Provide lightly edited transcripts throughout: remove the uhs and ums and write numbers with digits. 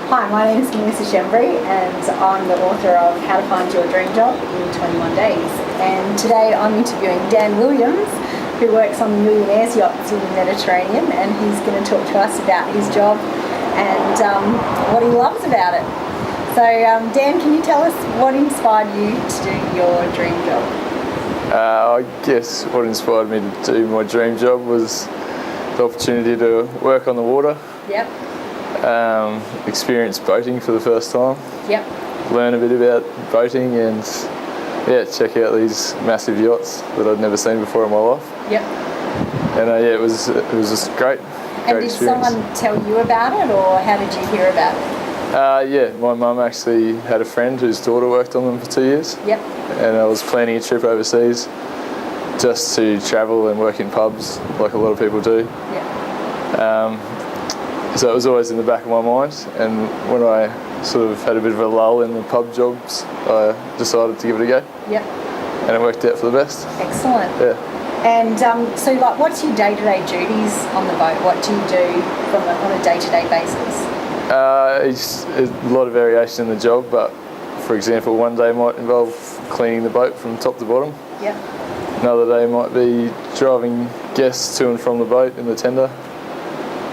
Hi, my name is Schembri and I'm the author of How to Find Your Dream Job in 21 Days. And today I'm interviewing Dan Williams, who works on the Millionaires Yachts in the Mediterranean, and he's going to talk to us about his job and what he loves about it. So Dan, can you tell us what inspired you to do your dream job? I guess what inspired me to do my dream job was the opportunity to work on the water. Yep. Experience boating for the first time. Yep. Learn a bit about boating and check out these massive yachts that I'd never seen before in my life. Yep. And it was just great. And did someone tell you about it, or how did you hear about it? My mum actually had a friend whose daughter worked on them for 2 years. Yep. And I was planning a trip overseas just to travel and work in pubs like a lot of people do. Yep. So it was always in the back of my mind, and when I sort of had a bit of a lull in the pub jobs, I decided to give it a go. Yep. And it worked out for the best. Excellent. Yeah. And so, what's your day-to-day duties on the boat? What do you do on a day-to-day basis? It's a lot of variation in the job, but for example, one day might involve cleaning the boat from top to bottom. Yep. Another day might be driving guests to and from the boat in the tender.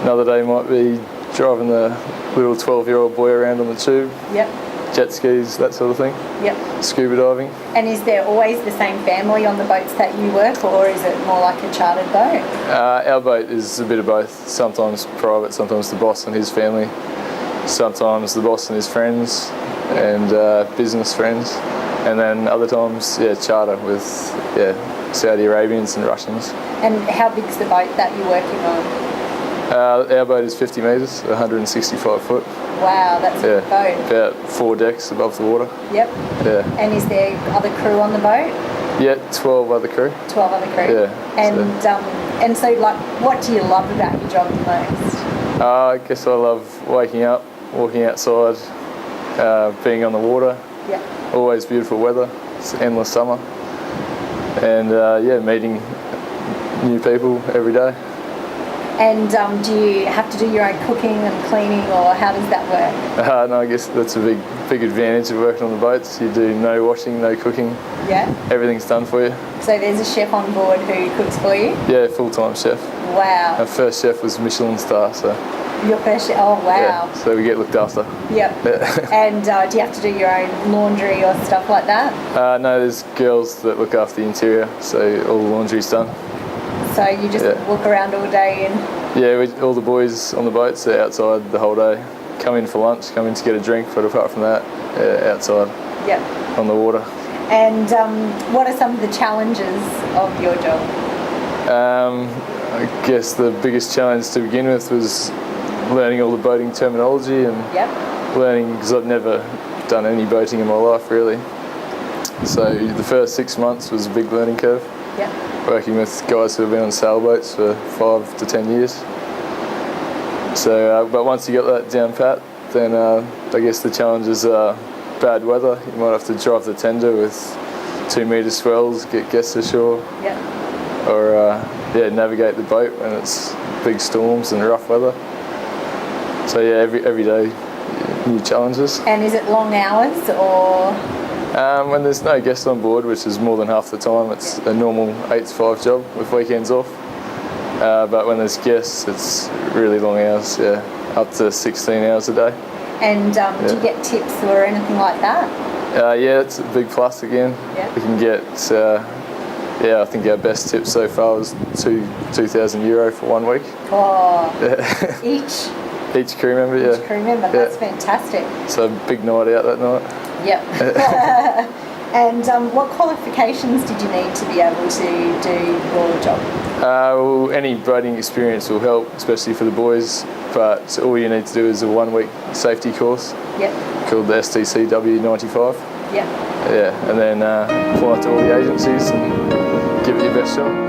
Another day might be driving the little 12-year-old boy around on the tube. Yep. Jet skis, that sort of thing. Yep. Scuba diving. And is there always the same family on the boats that you work, or is it more like a chartered boat? Our boat is a bit of both. Sometimes private, sometimes the boss and his family. Sometimes the boss and his friends and business friends. And then other times, charter with Saudi Arabians and Russians. And how big's the boat that you're working on? Our boat is 50 metres, 165 foot. Wow, that's a big boat. About 4 decks above the water. Yep. Yeah. And is there other crew on the boat? Yeah, 12 other crew. 12 other crew. Yeah. And so what do you love about your job the most? I guess I love waking up, walking outside, being on the water. Yep. Always beautiful weather. It's endless summer. And meeting new people every day. And do you have to do your own cooking and cleaning, or how does that work? No, I guess that's a big advantage of working on the boats. You do no washing, no cooking. Yeah. Everything's done for you. So there's a chef on board who cooks for you? Yeah, full-time chef. Wow. Our first chef was Michelin star, so. Your first chef? Oh, wow. Yeah, so we get looked after. Yep. And do you have to do your own laundry or stuff like that? No, there's girls that look after the interior, so all the laundry's done. So you just walk around all day and... Yeah, all the boys on the boats are outside the whole day. Come in for lunch, come in to get a drink, but apart from that, outside. Yep. On the water. And what are some of the challenges of your job? I guess the biggest challenge to begin with was learning all the boating terminology and learning, because I've never done any boating in my life really. So the first 6 months was a big learning curve. Yep. Working with guys who have been on sailboats for 5 to 10 years. So, but once you got that down pat, then I guess the challenges are bad weather. You might have to drive the tender with 2-metre swells, get guests ashore. Yep. Or navigate the boat when it's big storms and rough weather. So every day new challenges. And is it long hours or? When there's no guests on board, which is more than half the time, it's a normal 8 to 5 job with weekends off. But when there's guests, it's really long hours, up to 16 hours a day. And do you get tips or anything like that? It's a big plus again. Yeah. We can get, I think our best tip so far was €2,000 for 1 week. Oh, Each crew member, Each crew member, that's fantastic. So a big night out that night. Yep. And what qualifications did you need to be able to do your job? Well, any boating experience will help, especially for the boys, but all you need to do is a 1-week safety course. Yep. Called the STCW 95. Yep. Yeah, and then apply to all the agencies and give it your best shot.